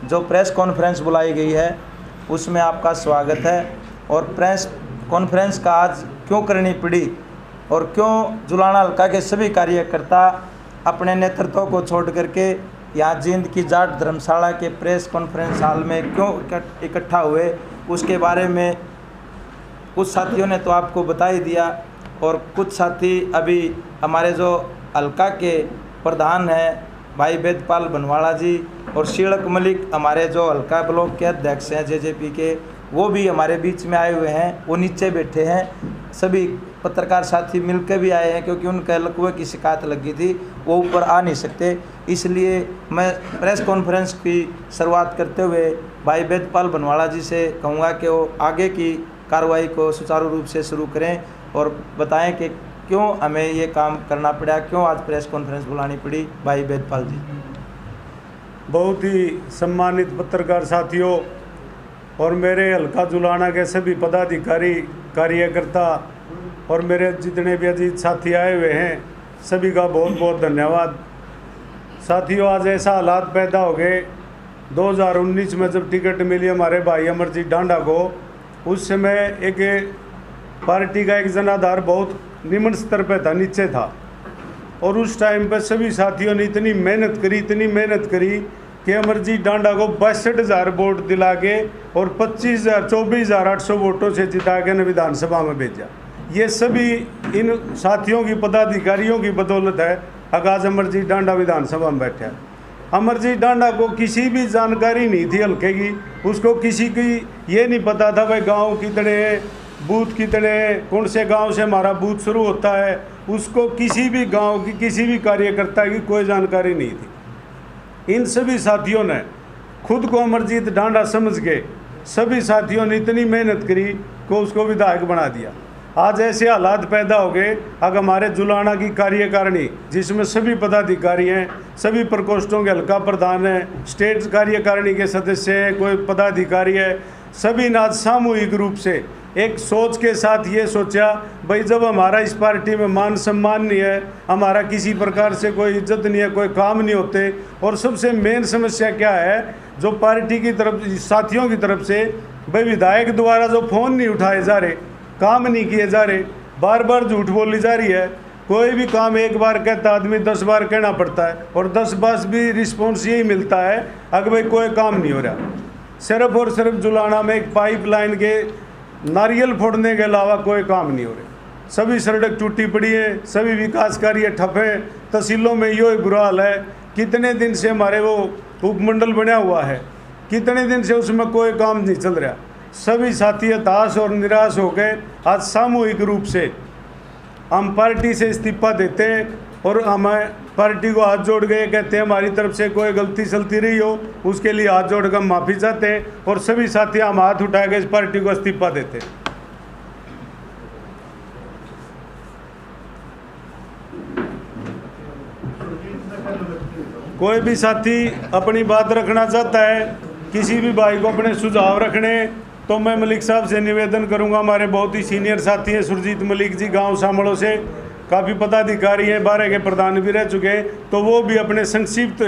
जो press conference बुलाई गई है उसमें आपका स्वागत है। और प्रेस कॉन्फ्रेंस का आज क्यों करनी पड़ी और क्यों जुलाना हल्का के सभी कार्यकर्ता अपने नेतृत्व को छोड़ करके यहाँ जींद की जाट धर्मशाला के प्रेस कॉन्फ्रेंस हॉल में क्यों इकट्ठा हुए, उसके बारे में कुछ साथियों ने तो आपको बता ही दिया। और कुछ साथी अभी हमारे जो हल्का के प्रधान हैं भाई वेदपाल बनवाड़ा जी और शीलक मलिक हमारे जो हल्का ब्लॉक के अध्यक्ष हैं जेजेपी के, वो भी हमारे बीच में आए हुए हैं। वो नीचे बैठे हैं। सभी पत्रकार साथी मिलकर भी आए हैं क्योंकि उनका लकवे की शिकायत लगी थी, वो ऊपर आ नहीं सकते। इसलिए मैं प्रेस कॉन्फ्रेंस की शुरुआत करते हुए भाई वेदपाल बनवाड़ा जी से कहूँगा कि वो आगे की कार्रवाई को सुचारू रूप से शुरू करें और बताएं कि क्यों हमें ये काम करना पड़ा, क्यों आज प्रेस कॉन्फ्रेंस बुलानी पड़ी। भाई वेदपाल जी। बहुत ही सम्मानित पत्रकार साथियों और मेरे हल्का जुलाना के सभी पदाधिकारी कार्यकर्ता और मेरे जितने भी अजीत साथी आए हुए हैं, सभी का बहुत बहुत धन्यवाद। साथियों, आज ऐसा हालात पैदा हो गए 2019 में जब टिकट मिली हमारे भाई अमरजीत डांडा को, उस समय एक पार्टी का एक जनाधार बहुत निम्न स्तर पे था, नीचे था। और उस टाइम पे सभी साथियों ने इतनी मेहनत करी कि अमरजीत डांडा को 62,000 वोट दिला के और 24,800 वोटों से जिता के विधानसभा में भेजा। ये सभी इन साथियों की पदाधिकारियों की बदौलत है आज अमरजीत डांडा विधानसभा में बैठा। अमरजीत डांडा को किसी भी जानकारी नहीं थी हल्के की, उसको किसी की ये नहीं पता था भाई गाँव कितने बूथ कितने, कौन से गांव से हमारा बूथ शुरू होता है, उसको किसी भी गांव की किसी भी कार्यकर्ता की कोई जानकारी नहीं थी। इन सभी साथियों ने खुद को अमरजीत डांडा समझ के सभी साथियों ने इतनी मेहनत करी कि उसको विधायक बना दिया। आज ऐसे हालात पैदा हो गए, अब हमारे जुलाना की कार्यकारिणी जिसमें सभी पदाधिकारी हैं, सभी प्रकोष्ठों के हल्का प्रधान हैं, स्टेट कार्यकारिणी के सदस्य हैं, कोई पदाधिकारी है, सभी ने आज सामूहिक रूप से एक सोच के साथ ये सोचा भाई जब हमारा इस पार्टी में मान सम्मान नहीं है, हमारा किसी प्रकार से कोई इज्जत नहीं है, कोई काम नहीं होते, और सबसे मेन समस्या क्या है जो पार्टी की तरफ साथियों की तरफ से भाई विधायक द्वारा जो फ़ोन नहीं उठाए जा रहे, काम नहीं किए जा रहे, बार बार झूठ बोली जा रही है। कोई भी काम एक बार कहता आदमी 10 बार कहना पड़ता है और 10 बार भी रिस्पॉन्स यही मिलता है अगर भाई कोई काम नहीं हो रहा। सिर्फ और सिर्फ जुलाना में एक पाइपलाइन के नारियल फोड़ने के अलावा कोई काम नहीं हो रहे। सभी सड़क टूटी पड़ी है, सभी विकास कार्य ठप है, तहसीलों में यो बुरा हाल है। कितने दिन से हमारे वो उपमंडल बना हुआ है, कितने दिन से उसमें कोई काम नहीं चल रहा। सभी साथी हताश और निराश हो गए। आज सामूहिक रूप से हम पार्टी से इस्तीफा देते हैं और हमें पार्टी को हाथ जोड़ गए, कहते हैं हमारी तरफ से कोई गलती सलती रही हो उसके लिए हाथ जोड़ कर माफ़ी चाहते हैं और सभी साथी हम हाथ उठा के इस पार्टी को इस्तीफा देते हैं। कोई भी साथी अपनी बात रखना चाहता है, किसी भी भाई को अपने सुझाव रखने, तो मैं मलिक साहब से निवेदन करूंगा। हमारे बहुत ही सीनियर साथी हैं सुरजीत मलिक जी, गांव शामलों से काफ़ी पदाधिकारी हैं, 12 के प्रधान भी रह चुके हैं, तो वो भी अपने संक्षिप्त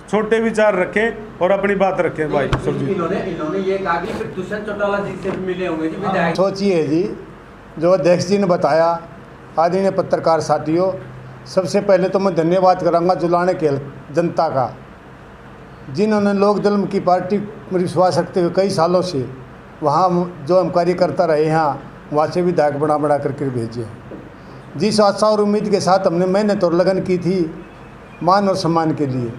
छोटे विचार रखें और अपनी बात रखें। भाई सुरजीत। इन्होंने ये कहा कि दुष्यंत चौटाला जी से मिले होंगे जी विधायक। सोचिए जी, जो अध्यक्ष जी ने बताया, आदरणीय पत्रकार साथियों, सबसे पहले तो मैं धन्यवाद करूँगा जुलाने के जनता का, जिन्होंने लोक दल की पार्टी में विश्वास रखते हुए कई सालों से वहाँ जो हम कार्यकर्ता रहे हैं वहाँ से विधायक बना करके भेजे। जिस आशा और उम्मीद के साथ हमने मेहनत और लगन की थी मान और सम्मान के लिए,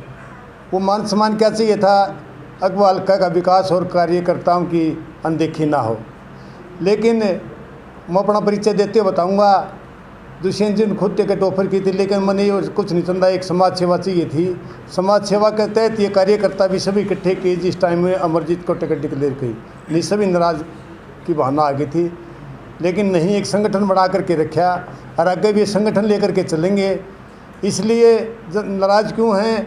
वो मान सम्मान क्या चाहिए था, अगवा हल्का का विकास और कार्यकर्ताओं की अनदेखी ना हो। लेकिन मैं अपना परिचय देते बताऊंगा, दुष्यंत जी ने खुद टिकट ऑफर की थी, लेकिन मैंने ये कुछ नहीं समझा, एक समाज सेवा चाहिए थी। समाज सेवा के तहत ये कार्यकर्ता भी सभी इकट्ठे किए जिस टाइम में अमरजीत को टिकट डिक्लेयर की, नहीं सभी नाराज की भावना आ गई थी। लेकिन नहीं, एक संगठन बना करके रखा और आगे भी संगठन लेकर के चलेंगे। इसलिए नाराज़ क्यों हैं,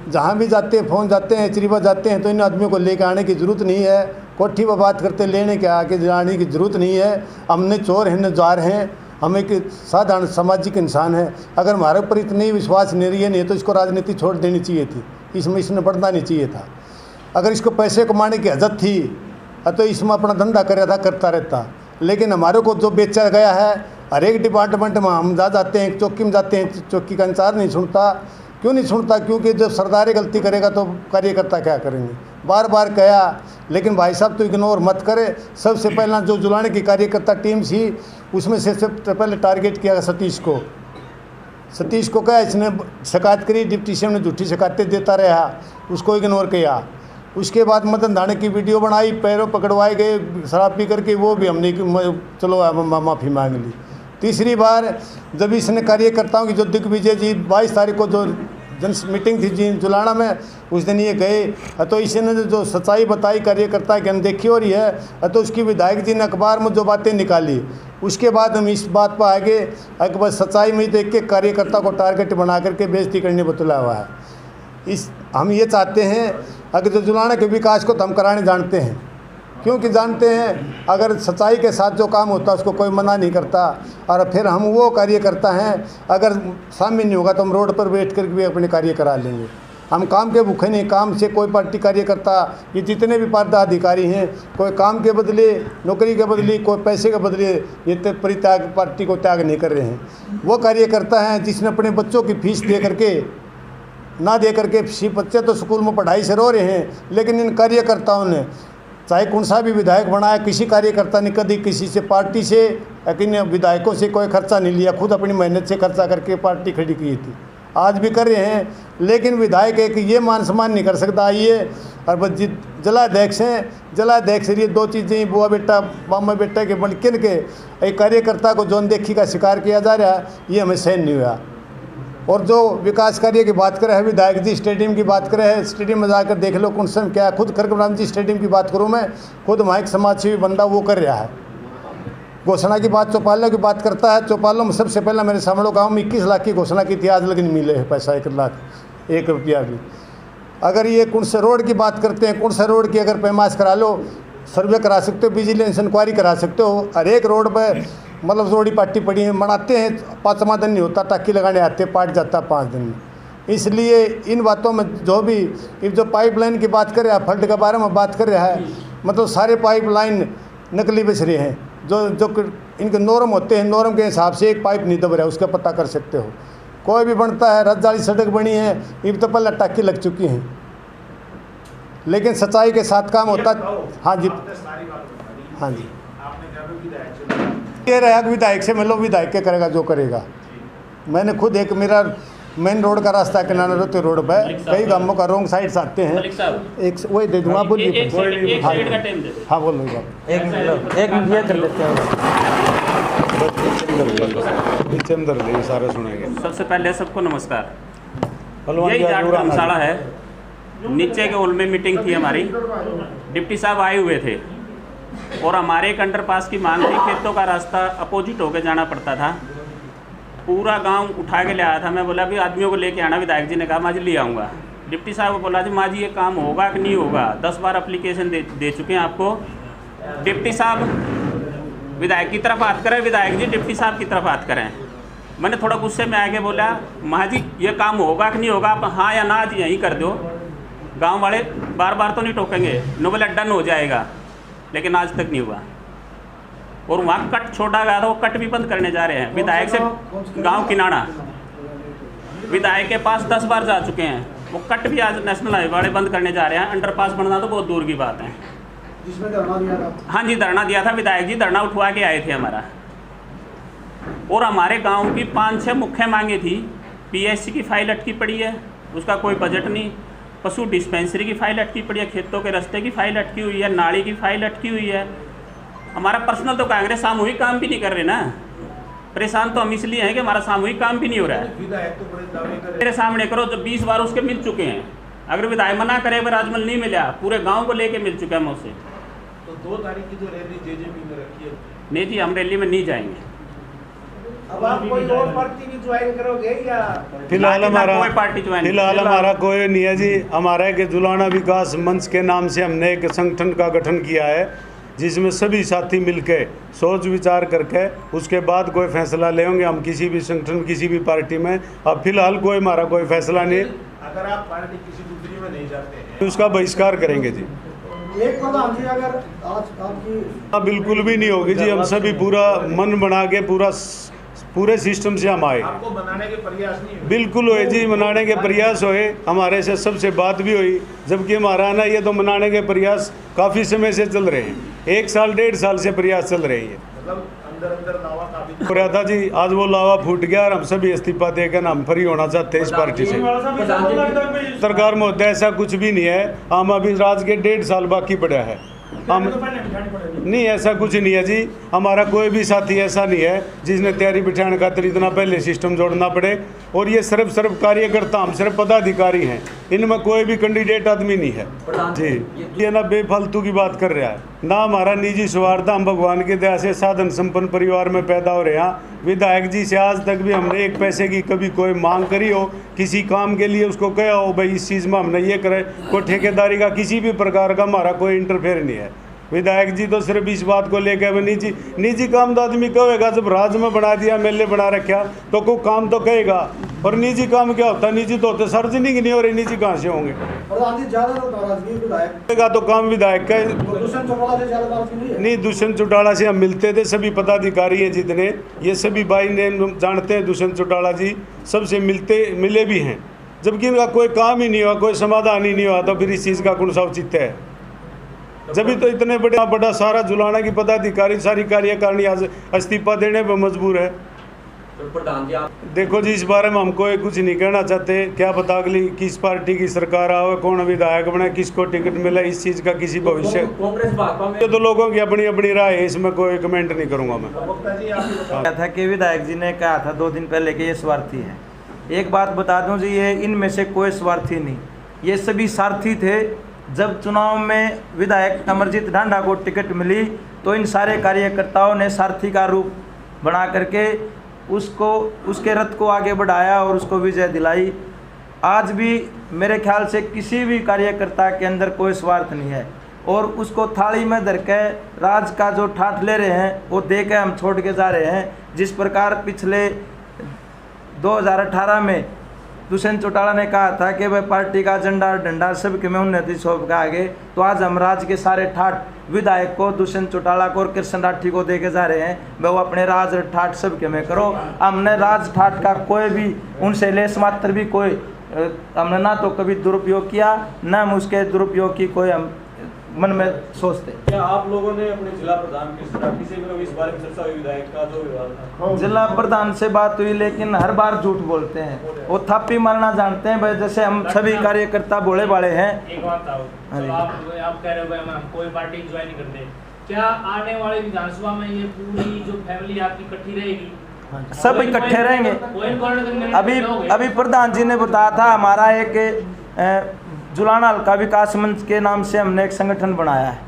जहाँ भी जाते हैं फ़ोन जाते हैं, चरीबा जाते हैं, तो इन आदमियों को लेकर आने की ज़रूरत नहीं है। कोठी पर बात करते लेने के आके जाने की ज़रूरत नहीं है। हमने चोर हैं न जार हैं, हम एक साधारण सामाजिक इंसान है। अगर हमारे ऊपर इतनी विश्वास नहीं रही है नहीं तो इसको राजनीति छोड़ देनी चाहिए थी, इसमें इसने बढ़ना नहीं चाहिए था। अगर इसको पैसे कमाने की आदत थी तो इसमें अपना धंधा करता रहता। लेकिन हमारे को जो बेचा गया है, हर एक डिपार्टमेंट में हम जाते हैं, चौकी में जाते हैं, चौकी का इंचार्ज नहीं सुनता। क्यों नहीं सुनता? क्योंकि जब सरदार गलती करेगा तो कार्यकर्ता क्या करेंगे? बार बार कहा, लेकिन भाई साहब तो इग्नोर मत करे। सबसे पहला जो जुलाने की कार्यकर्ता टीम थी उसमें से सबसे पहले टारगेट किया सतीश को कहा, इसने शिकायत करी, डिप्टी सीएम ने झूठी शिकायतें देता रहा, उसको इग्नोर किया। उसके बाद मदन धाणे की वीडियो बनाई, पैरों पकड़वाए गए शराब पी करके, वो भी हमने चलो माफ़ी मांग ली। तीसरी बार जब इसने कार्यकर्ताओं की जो दिग्विजय जी 22 तारीख को जो जन मीटिंग थी जी जुलाना में, उस दिन ये गए तो इसने जो सच्चाई बताई कार्यकर्ता की अनदेखी हो रही है, तो उसकी विधायक जी ने अखबार में जो बातें निकाली, उसके बाद हम इस बात पर आगे अकबर सच्चाई में तो एक कार्यकर्ता को टारगेट बना करके बेइज्जती करने बतला हुआ है। हम ये चाहते हैं अगर जो जुलाना के विकास को तो हम कराने जानते हैं, क्योंकि जानते हैं अगर सच्चाई के साथ जो काम होता है उसको कोई मना नहीं करता। और फिर हम वो कार्यकर्ता हैं, अगर सामने नहीं होगा तो हम रोड पर बैठ कर भी अपने कार्य करा लेंगे। हम काम के भूखे नहीं, काम से कोई पार्टी कार्यकर्ता, ये जितने भी पदाधिकारी हैं, कोई काम के बदले, नौकरी के बदले, कोई पैसे के बदले ये परित्याग पार्टी को त्याग नहीं कर रहे हैं। वो कार्यकर्ता हैं जिसने अपने बच्चों की फीस दे करके ना दे करके, बच्चे तो स्कूल में पढ़ाई से रो रहे हैं, लेकिन इन कार्यकर्ताओं ने चाहे कौन सा भी विधायक बनाया, किसी कार्यकर्ता ने कभी किसी से पार्टी से किन विधायकों से कोई खर्चा नहीं लिया, खुद अपनी मेहनत से खर्चा करके पार्टी खड़ी की थी, आज भी कर रहे हैं। लेकिन विधायक एक ये मान सम्मान नहीं कर सकता। ये और बस जलाध्यक्ष हैं, जलाध्यक्ष ये दो चीज़ें बुआ बेटा मामा बेटा के बन किन के एक कार्यकर्ता को जो अनदेखी का शिकार किया जा रहा है, ये हमें सहन नहीं हुआ। और जो विकास कार्य की बात करे है, विधायक जी स्टेडियम की बात करे है, स्टेडियम में जाकर देख लो कौन सा क्या है। खुद खरगराम जी स्टेडियम की बात करूँ मैं, खुद वहाँ एक समाज सेवी बंदा वो कर रहा है। घोषणा की बात चौपालों की बात करता है, चौपालों में सबसे पहले मेरे सामने गाँव में 21 लाख की घोषणा की थी, आज लग नहीं मिले है पैसा 1 लाख 1 रुपया भी। अगर ये कौन से रोड की बात करते हैं, कौन सा रोड की अगर पैमाश करा लो, सर्वे करा सकते हो, विजिलेंस इंक्वायरी करा सकते हो। हर एक रोड पर मतलब रोड़ी पार्टी पड़ी है, मनाते हैं 5वां दिन नहीं होता, टाकी लगाने आते पाट जाता 5 दिन में। इसलिए इन बातों में जो भी जो पाइपलाइन की बात कर रहा है, फल्ट के बारे में बात कर रहा है, मतलब सारे पाइपलाइन नकली बिछ रहे हैं। जो इनके नॉर्म होते हैं, नॉर्म के हिसाब से एक पाइप नहीं दब रहा है, उसका पता कर सकते हो। कोई भी बनता है, रथ जाली सड़क बनी है, ये तो पहले टाकी लग चुकी हैं, लेकिन सच्चाई के साथ काम होता। हाँ जी, हाँ जी, ये रहा विधायक से मिलो, विधायक के करेगा जो करेगा। मैंने खुद एक मेरा मेन रोड का रास्ता किनारे रहते रोड पर कई गांवों का रोंग साइड से आते हैं। एक वही दे दूँगा, बोलिए। हाँ बोलो, एक मिनट ये कर लेते हैं, सारा सुनेंगे। सबसे पहले सबको नमस्कार। यही जाट धर्मशाला है, नीचे के हॉल में मीटिंग थी हमारी, डिप्टी साहब आए हुए थे और हमारे एक अंडरपास की मांग थी। खेतों का रास्ता अपोजिट होकर जाना पड़ता था, पूरा गांव उठा के ले आया था। मैं बोला भी आदमियों को लेके आना, विधायक जी ने कहा माँ जी ले आऊँगा। डिप्टी साहब को बोला जी माँ जी ये काम होगा कि नहीं होगा, 10 बार एप्लीकेशन दे चुके हैं आपको। डिप्टी साहब विधायक की तरफ बात करें, विधायक जी डिप्टी साहब की तरफ बात करें। मैंने थोड़ा गुस्से में आके बोला माँ जी ये काम होगा कि नहीं होगा, आप हाँ या ना जी यहीं कर दो, गाँव वाले बार बार तो नहीं टोकेंगे, नो बोला डन हो जाएगा। लेकिन आज तक नहीं हुआ। और वहाँ कट छोड़ा गया था, वो कट भी बंद करने जा रहे हैं। विधायक से गांव किनारा विधायक के पास 10 बार जा चुके हैं, वो कट भी आज नेशनल हाईवे वाले बंद करने जा रहे हैं। अंडरपास बनना तो बहुत दूर की बात है। जिसमें धरना दिया था, हाँ जी धरना दिया था, विधायक जी धरना उठवा के आए थे हमारा। और हमारे गाँव की 5-6 मुख्य मांगे थी। PSC की फाइल अटकी पड़ी है, उसका कोई बजट नहीं। पशु डिस्पेंसरी की फाइल अटकी पड़ी है, खेतों के रास्ते की फाइल अटकी हुई है, नाली की फाइल अटकी हुई है। हमारा पर्सनल तो कांग्रेस सामूहिक काम भी नहीं कर रहे ना। परेशान तो हम इसलिए हैं कि हमारा सामूहिक काम भी नहीं हो रहा है। मेरे सामने करो, जो 20 बार उसके मिल चुके हैं। अगर विधायक मना करे राजमल नहीं मिला, पूरे गाँव को लेके मिल चुका है मुझसे। तो 2 तारीख की जो रैली JJP में रखी है, नहीं जी हम रैली में नहीं जाएंगे। अब आप कोई और पार्टी भी ज्वाइन करोगे या? फिलहाल हमारा हमारा कोई नहीं है जी। हमारा एक जुलाना विकास मंच के नाम से हमने एक संगठन का गठन किया है, जिसमें सभी साथी मिलकर सोच विचार करके उसके बाद कोई फैसला लेंगे हम किसी भी संगठन किसी भी पार्टी में। अब फिलहाल कोई हमारा कोई फैसला नहीं। अगर आप पार्टी किसी दूसरी में नहीं जाते हैं उसका बहिष्कार करेंगे जी। एक प्रधान जी अगर आज आपकी बिल्कुल भी नहीं होगी जी। हम सभी पूरा मन बना के पूरे सिस्टम से हम आए। आपको बनाने के प्रयास नहीं हुए? बिल्कुल हुए जी, मनाने के प्रयास हुए। हमारे से सबसे बात भी हुई, जबकि हमारा ना ये तो मनाने के प्रयास काफ़ी समय से चल रहे हैं। 1 साल 1.5 साल से प्रयास चल रहे हैं। मतलब अंदर अंदर लावा काफी हो रहा था जी। आज वो लावा फूट गया और हम सभी इस्तीफा देकर हम फ्री होना चाहते हैं इस पार्टी से। सरकार महोदय ऐसा कुछ भी नहीं है। हम अभी राज के 1.5 साल बाकी पड़ा है। हम नहीं, ऐसा कुछ नहीं है जी। हमारा कोई भी साथी ऐसा नहीं है जिसने तैयारी बिठाने खातिर इतना पहले सिस्टम जोड़ना पड़े। और ये सिर्फ कार्यकर्ता, हम सिर्फ पदाधिकारी हैं। इनमें कोई भी कैंडिडेट आदमी नहीं है जी। ये ना बेफालतू की बात कर रहा है ना। हमारा निजी स्वार्थ, हम भगवान की दया से साधन संपन्न परिवार में पैदा हो रहे हैं। विधायक जी से आज तक भी हमने 1 पैसे की कभी कोई मांग करी हो, किसी काम के लिए उसको कहा हो भाई इस चीज़ में हमने ये करे, कोई ठेकेदारी का किसी भी प्रकार का हमारा कोई इंटरफेयर नहीं है। विधायक जी तो सिर्फ इस बात को लेकर निजी काम तो आदमी कहेगा। जब राज्य में बना दिया, मेले बना रखा, तो कोई काम तो कहेगा। और निजी काम क्या होता है? निजी तो होते सार्वजनिक नहीं हो रहे, निजी कहाँ से होंगे? का तो काम विधायक का नहीं। दुष्यंत चौटाला से हम मिलते थे, सभी पदाधिकारी हैं जितने, ये सभी भाई ने जानते हैं दुष्यंत चौटाला जी, सबसे मिले भी हैं। जबकि इनका कोई काम ही नहीं हुआ, कोई समाधान ही नहीं हुआ, तो फिर इस चीज़ का कौन सा औचित्य है? जब भी तो इतने बड़ा सारा जुलाना की पदाधिकारी, सारी कार्यकारिणी आज इस्तीफा देने पर मजबूर है। तो प्रधान जी आप देखो जी, इस बारे में हम कोई कुछ नहीं कहना चाहते। क्या पता अगली किस पार्टी की सरकार आवे, कौन विधायक बने, किसको टिकट मिले, इस चीज़ का किसी भविष्य कांग्रेस भाजपा में ये तो लोगों की अपनी अपनी राय है, इसमें कोई कमेंट नहीं करूँगा मैं। क्या था कि विधायक जी ने कहा था 2 दिन पहले कि ये स्वार्थी है। एक बात बता दूं जी, ये इनमें से कोई स्वार्थी नहीं, ये सभी सारथी थे। जब चुनाव में विधायक अमरजीत ढांडा को टिकट मिली तो इन सारे कार्यकर्ताओं ने सारथी का रूप बना करके उसके रथ को आगे बढ़ाया और उसको विजय दिलाई। आज भी मेरे ख्याल से किसी भी कार्यकर्ता के अंदर कोई स्वार्थ नहीं है और उसको थाली में धर के राज का जो ठाठ ले रहे हैं वो दे के हम छोड़ के जा रहे हैं। जिस प्रकार पिछले 2018 में दुष्यंत चौटाला ने कहा था कि वह पार्टी का झंडा डंडा सबके में उन्नति सौंप के आगे, तो आज हम राज के सारे ठाठ विधायक को, दुष्यंत चौटाला को और कृष्ण राठी को दे के जा रहे हैं। वह वो अपने राज ठाठ सबके में करो। हमने राज ठाठ का कोई भी उनसे लेस मात्र भी कोई हमने ना तो कभी दुरुपयोग किया, न हम उसके दुरुपयोग की कोई हम मन में सोचते। क्या आप लोगों ने अपने जिला प्रधान कृष्ण राठी से इस बारे में चर्चा हुई विधायक का जो विवाद था? जिला प्रधान से बात हुई, लेकिन हर बार झूठ बोलते हैं, वो थापी मारना जानते हैं भाई। जैसे हम सभी कार्यकर्ता भोले भाले हैं। एक बात आप कह रहे हो हम कोई पार्टी ज्वाइन नहीं करते, क्या आने वाले विधानसभा में ये पूरी जो फैमिली आपकी इकट्ठी रहेगी? सब इकट्ठे रहेंगे। अभी प्रधान जी ने बताया था, हमारा एक जुलाना हल्का विकास मंच के नाम से हमने एक संगठन बनाया है।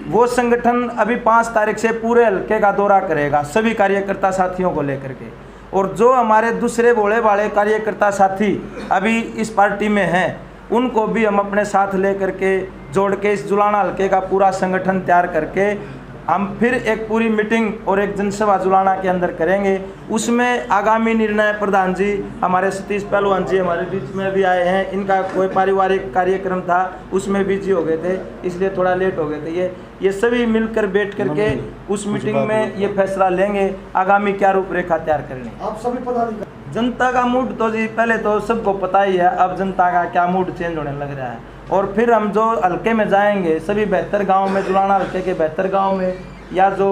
वो संगठन अभी 5 तारीख से पूरे हल्के का दौरा करेगा सभी कार्यकर्ता साथियों को लेकर के। और जो हमारे दूसरे भोले भाले कार्यकर्ता साथी अभी इस पार्टी में हैं, उनको भी हम अपने साथ लेकर के जोड़ के इस जुलाना हल्के का पूरा संगठन तैयार करके हम फिर एक पूरी मीटिंग और एक जनसभा जुलाना के अंदर करेंगे। उसमें आगामी निर्णय प्रधान जी, हमारे सतीश पहलवान जी हमारे बीच में भी आए हैं। इनका कोई पारिवारिक कार्यक्रम था, उसमें बिजी हो गए थे, इसलिए थोड़ा लेट हो गए थे। ये सभी मिलकर बैठ करके उस मीटिंग में ये फैसला लेंगे आगामी क्या रूपरेखा तैयार करनी। आप सभी पदाधिकारी, जनता का मूड तो जी पहले तो सबको पता ही है, अब जनता का क्या मूड चेंज होने लग रहा है। और फिर हम जो हल्के में जाएंगे, सभी 72 गांव में, जुलाना हल्के के 72 गांव में, या जो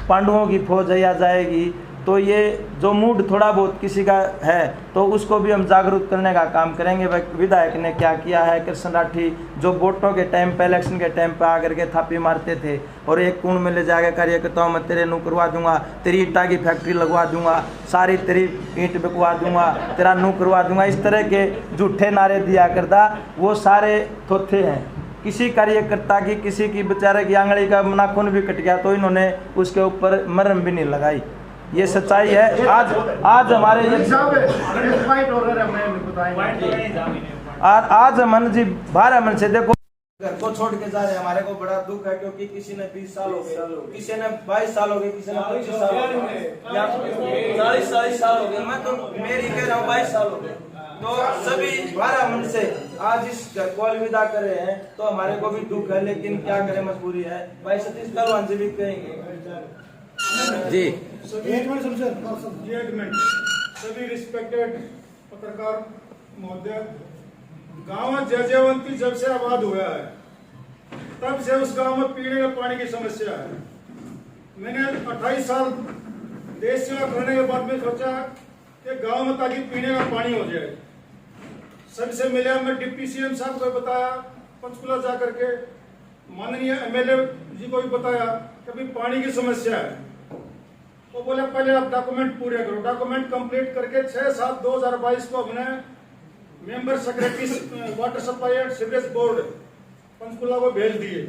पांडवों की फौज है या जाएगी, तो ये जो मूड थोड़ा बहुत किसी का है तो उसको भी हम जागरूक करने का काम करेंगे। विधायक ने क्या किया है, कृष्ण राठी जो वोटों के टाइम पे, इलेक्शन के टाइम पे आकर के थापी मारते थे और एक कुंड में ले जाकर कार्यकर्ताओं में तेरे नू करवा दूंगा, तेरी ईंटा की फैक्ट्री लगवा दूंगा, सारी तेरी ईंट बिकवा दूंगा, तेरा नू करवा दूंगा, इस तरह के झूठे नारे दिया करता, वो सारे थोथे हैं। किसी कार्यकर्ता की, किसी की बेचारे की आंगली का नाखून भी कट गया तो इन्होंने उसके ऊपर मरहम भी नहीं लगाई। ये सच्चाई है। आज हमारे आज मन जी 12 मन से देखो घर को छोड़ के जा रहे हैं। हमारे को बड़ा दुख है क्योंकि किसी ने 20 साल हो गए, किसी ने 22 साल हो गए, किसी ने 25 साल हो गए, 40 साल हो गए। मैं तो मेरी कह रहा हूँ 22 साल हो गए। तो सभी 12 मन से आज इस घर को अलविदा कर रहे हैं तो हमारे को भी दुख है, लेकिन क्या करें, मजबूरी है। भाई सतीश पहलवान जी भी कहेंगे जी। एक मिनट सभी रिस्पेक्टेड पत्रकार महोदय, गाँव जयजयवंती जब से आबाद हुआ है तब से उस गांव में पीने का पानी की समस्या है। मैंने 28 साल देश सेवा करने के बाद में सोचा कि गांव में ताकि पीने का पानी हो जाए। सबसे मिला, मैं डिप्टी सीएम साहब को बताया, पंचकुला जा करके माननीय एमएलए जी को भी बताया कि अभी पानी की समस्या है। तो बोले पहले आप डॉक्यूमेंट पूरे करो। डॉक्यूमेंट कंप्लीट करके 6/7/2022 को हमने member secretary water supply and sewerage board Panchkula को भेज दिए।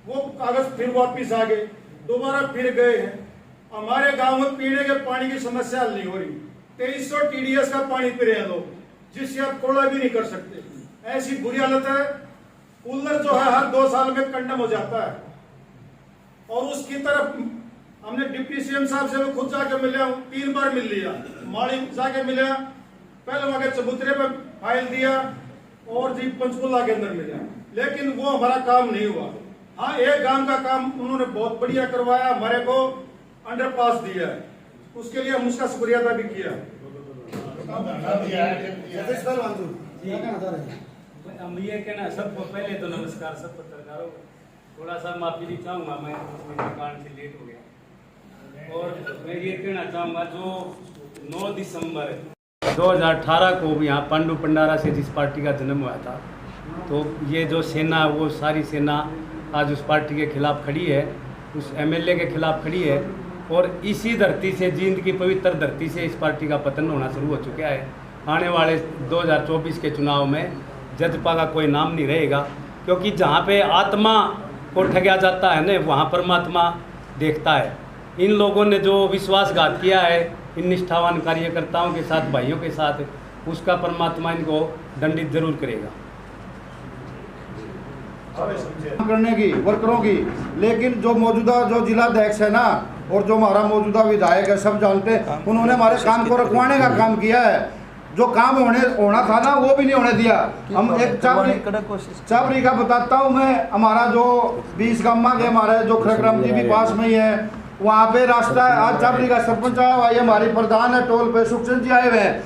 वो कागज फिर वापिस आ गए, दोबारा फिर गए हैं। हमारे गांव में पीने के पानी की समस्या हल नहीं हो रही। 2300 TDS का पानी पी रहे हैं लोग, जिससे आप कोड़ा भी नहीं कर सकते। ऐसी बुरी हालत है। कूलर जो है हर 2 साल में कंडम हो जाता है। और उसकी तरफ हमने डिप्टी सीएम साहब से खुद जाके मिले, 3 बार मिल लिया। माड़ी जाके मिला, पहले वहां चबूतरे पे फाइल दिया और जी पंचकुला के अंदर मिला, लेकिन वो हमारा काम नहीं हुआ। हाँ, एक गांव का काम उन्होंने बहुत बढ़िया करवाया, हमारे को अंडरपास दिया है, उसके लिए हम उसका शुक्रिया अदा भी किया। हम ये कहना सबको पहले तो नमस्कार सब पत्रकारों को, थोड़ा सा माफी भी चाहूँगा, मैं अपने कारण से लेट हो गया। और मैं ये कहना चाहूँगा, जो 9 दिसंबर 2018 को यहाँ पांडु पंडारा से जिस पार्टी का जन्म हुआ था, तो ये जो सेना, वो सारी सेना आज उस पार्टी के खिलाफ खड़ी है, उस एमएलए के खिलाफ खड़ी है। और इसी धरती से, जींद की पवित्र धरती से इस पार्टी का पतन होना शुरू हो चुका है। आने वाले 2024 के चुनाव में जजपा का कोई नाम नहीं रहेगा, क्योंकि जहाँ पे आत्मा को ठगा जाता है ना, वहाँ परमात्मा देखता है। इन लोगों ने जो विश्वासघात किया है इन निष्ठावान कार्यकर्ताओं के साथ, भाइयों के साथ, उसका परमात्मा इनको दंडित जरूर करेगा। करने की वर्करों की, लेकिन जो मौजूदा जो जिला अध्यक्ष है ना, और जो हमारा मौजूदा विधायक है, सब जानते हैं, उन्होंने हमारे काम को रखवाने का काम किया है। जो काम होना था ना, वो भी नहीं होने दिया। हम एक चाबरी का बताता हूँ मैं, हमारा जो 20 गामा के हमारे जो खरग्राम जी भी पास में ही है, वहाँ पे रास्ता है। आज चाबरी का सरपंच आया हुआ है, हमारी प्रधान है टोल पे सुखचंद जी आए हुए हैं।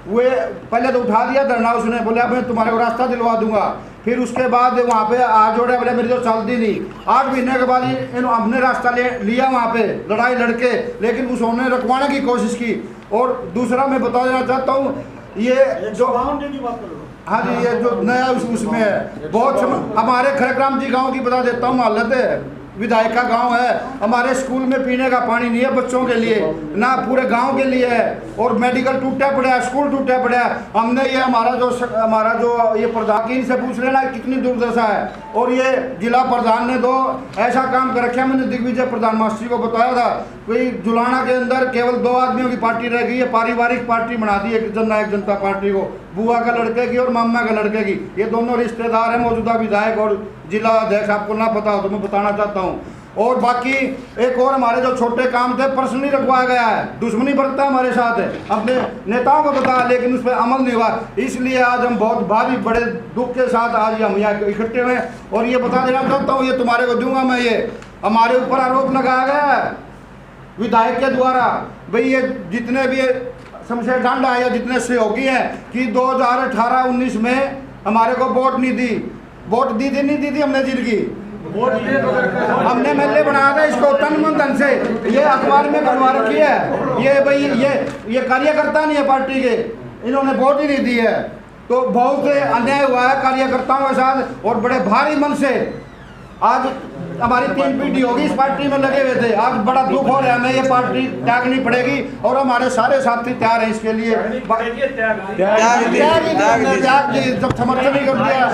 वे पहले तो उठा दिया धरना, उसने बोला मैं तुम्हारे को रास्ता दिलवा दूंगा। फिर उसके बाद वहाँ पे आज जोड़े, बोले मेरी तो चलती नहीं। 8 महीने के बाद हमने रास्ता लिया वहाँ पे लड़ाई लड़के, लेकिन उसने रखवाने की कोशिश की। और दूसरा मैं बता देना चाहता हूँ, ये जो हाँ जी, ये जो नया उसमें है, बहुत हमारे खरग्राम जी गाँव की बता देता हूँ हालत है। विधायक का गांव है, हमारे स्कूल में पीने का पानी नहीं है बच्चों के लिए, ना पूरे गांव के लिए है। और मेडिकल टूटा पड़ा है, स्कूल टूटा पड़ा है। हमने ये हमारा जो ये प्रधान से पूछ लेना कितनी दुर्दशा है। और ये जिला प्रधान ने तो ऐसा काम कर रखा है, मैंने दिग्विजय प्रधान मास्टर को बताया था, कोई जुलाना के अंदर केवल 2 आदमियों की पार्टी रह गई है, पारिवारिक पार्टी बना दी है जननायक जनता पार्टी को, बुआ का लड़के की और मामा का लड़के की। ये दोनों रिश्तेदार हैं मौजूदा विधायक और जिला अध्यक्ष। आपको ना पता हो तो मैं बताना चाहता हूँ। और बाकी एक और हमारे जो छोटे काम थे पर्सनली रखवाया गया है, दुश्मनी बरतता हमारे साथ है, अपने नेताओं को बताया, लेकिन उस पर अमल नहीं हुआ। इसलिए आज हम बहुत भारी बड़े दुख के साथ आज हम यहाँ इकट्ठे हुए। और ये बता देना चाहता हूँ, ये तुम्हारे को दूंगा मैं, ये हमारे ऊपर आरोप लगाया गया है विधायक के द्वारा, भाई ये जितने भी शमशेर डांडा है या जितने सहयोगी हैं कि 2018-19 में हमारे को वोट नहीं दी। वोट दी थी नहीं दी थी हमने जिनकी हमने महल्ले बनाया था इसको तन मन धन से, ये अखबार में करवा रखी है। ये भाई ये कार्यकर्ता नहीं है पार्टी के, इन्होंने वोट ही नहीं दी है। तो बहुत अन्याय हुआ है कार्यकर्ताओं के साथ। और बड़े भारी मन से आज हमारी 3 पीढ़ी होगी इस पार्टी में लगे हुए थे। आज बड़ा दुख हो रहा है, हमें ये पार्टी त्यागनी पड़ेगी और हमारे सारे साथी तैयार हैं इसके लिए। जब समर्थन नहीं कर दिया।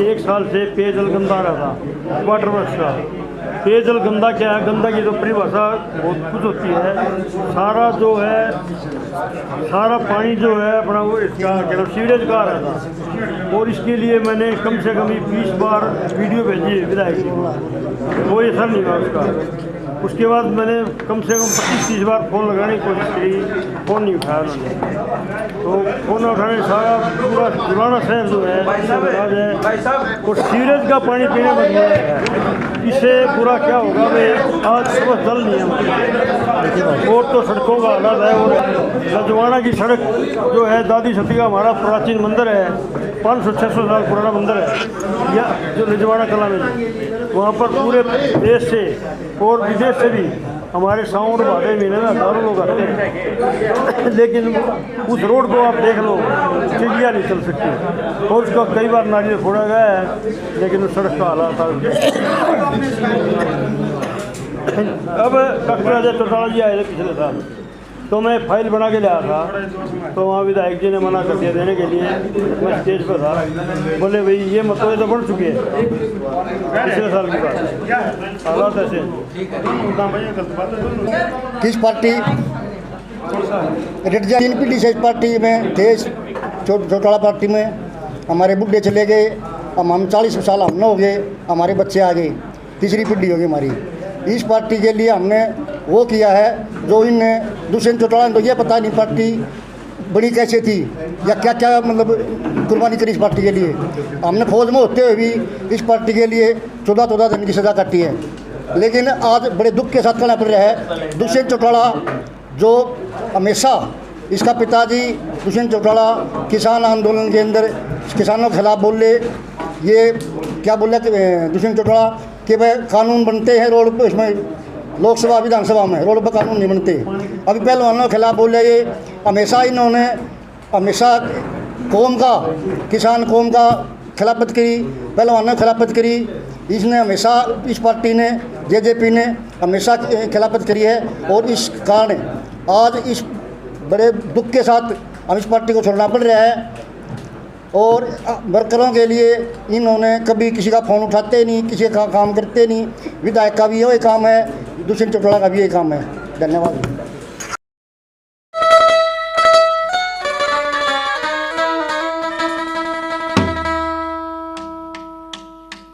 1 साल से पेयजल गंदा रहा था, वाटर वर्क्स का पेयजल गंदा क्या है, गंदा की तो परिभाषा बहुत कुछ होती है। सारा जो है सारा पानी जो है अपना वो इसका क्या सीवरेज का आ रहा था। और इसके लिए मैंने कम से कम 20 बार वीडियो भेजी है विधायक जी को, कोई असर नहीं हुआ उसका। उसके बाद मैंने कम से कम 25-30 बार फ़ोन लगाने की कोशिश करी, फ़ोन नहीं उठाया उन्होंने। तो फ़ोन उठाने सारा पूरा जुलाना शहर जो है और सीवरेज का पानी पीने मजबूर है। इससे पूरा क्या होगा भाई, आज सुबह जल नहीं है और तो सड़कों का हालत है। और रजवाड़ा की सड़क जो है दादी सती का हमारा प्राचीन मंदिर है, 500-600 साल पुराना मंदिर है या जो रजवाड़ा कला में, वहाँ पर पूरे देश से और विदेश से भी हमारे सावन और भादे महीने में हज़ारों लोग आते हैं। लेकिन उस रोड को आप देख लो, चिड़िया नहीं चल सकती और उसका कई बार नारियल फोड़ा गया है, लेकिन उस सड़क का हालात अब डॉक्टर अजय चौटाला जी आए थे पिछले साल, तो मैं फाइल बना के लाया था, तो वहाँ विधायक जी ने मना कर दिया देने के लिए। मैं स्टेज पर था, बोले भाई ये मसले तो बढ़ चुके हैं पिछले साल की बात, हालात ऐसे। किस पार्टी रेडजा पीटी से पार्टी में थे, चौटाला पार्टी में हमारे बुढ़े चले गए, अब हम 40 साल हम न हो गए, हमारे बच्चे आ गए, तीसरी पीढ़ी होगी हमारी। इस पार्टी के लिए हमने वो किया है जो इनने दुष्यंत चौटाला ने, तो ये पता नहीं पार्टी बड़ी कैसे थी या क्या क्या मतलब कुर्बानी करी इस पार्टी के लिए। हमने फौज में होते हुए भी इस पार्टी के लिए 14 दिन की सज़ा काटी है। लेकिन आज बड़े दुख के साथ कहना पड़ रहा है, दुष्यंत चौटाला जो हमेशा इसका पिताजी दुष्यंत चौटाला किसान आंदोलन के अंदर किसानों के खिलाफ बोले, ये क्या बोले दुष्यंत चौटाला कि भाई कानून बनते हैं रोड पर, इसमें लोकसभा विधानसभा में रोड पर कानून नहीं बनते। अभी पहलवानों के खिलाफ बोले, ये हमेशा इन्होंने हमेशा कौम का किसान कौम का खिलाफत करी, पहलवानों की खिलाफत करी। इसने हमेशा इस पार्टी ने जेजेपी ने हमेशा खिलाफत करी है और इस कारण आज इस बड़े दुख के साथ हम इस पार्टी को छोड़ना पड़ रहा है। और वर्करों के लिए इन्होंने कभी किसी का फ़ोन उठाते नहीं, किसी का काम करते नहीं। विधायक का भी यही काम है, दुष्यंत चौटाला का भी यही काम है। धन्यवाद।